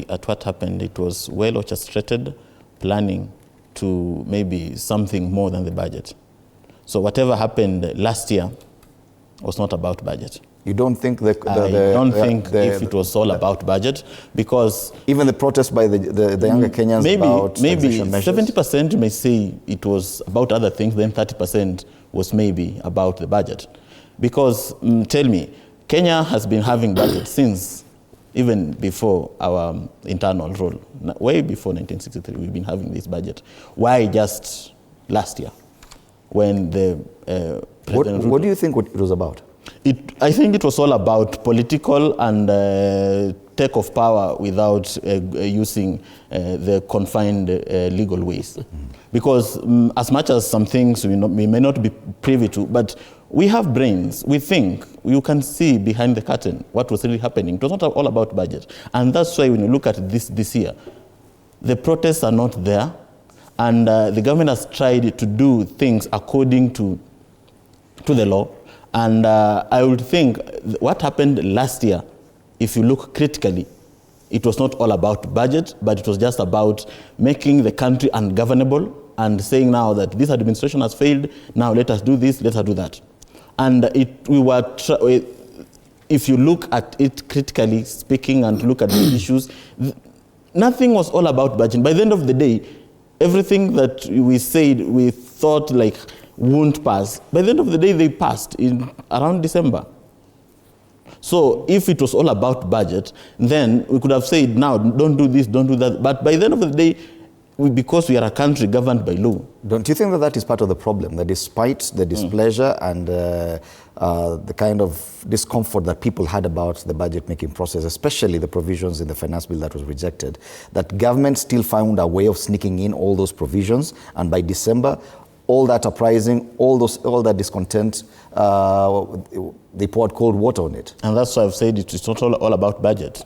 at what happened, it was well orchestrated planning to maybe something more than the budget. So whatever happened last year was not about budget. You don't think I don't think if it was all about budget, because even the protest by the younger Kenyans about maybe measures? 70% may say it was about other things, then 30% was maybe about the budget. Because tell me, Kenya has been having budget since even before our internal rule, way before 1963, we've been having this budget. Why just last year, when the President What do you think it was about? I think it was all about political and take of power without using the confined legal ways. Because as much as some things we may not be privy to, but we have brains, we think, you can see behind the curtain what was really happening. It was not all about budget. And that's why when you look at this year, the protests are not there, and the government has tried to do things according to the law. And I would think what happened last year, if you look critically, it was not all about budget, but it was just about making the country ungovernable and saying now that this administration has failed, now let us do this, let us do that. And if you look at it critically speaking and look at the issues, nothing was all about budget. By the end of the day, everything that we said, we thought like won't pass. By the end of the day, they passed in around December. So if it was all about budget, then we could have said, now, don't do this, don't do that. But by the end of the day, because we are a country governed by law. Don't you think that is part of the problem, that despite the displeasure and the kind of discomfort that people had about the budget-making process, especially the provisions in the finance bill that was rejected, that government still found a way of sneaking in all those provisions, and by December, all that uprising, all that discontent, they poured cold water on it. And that's why I've said it's not all about budget.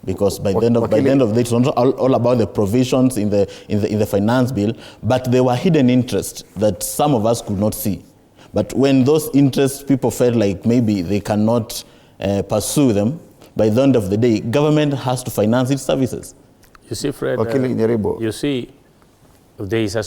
Because by the end of the day, it's not all about the provisions in the finance bill, but there were hidden interests that some of us could not see. But when those interests, people felt like maybe they cannot pursue them, by the end of the day, government has to finance its services. You see, Fred, you see, there is a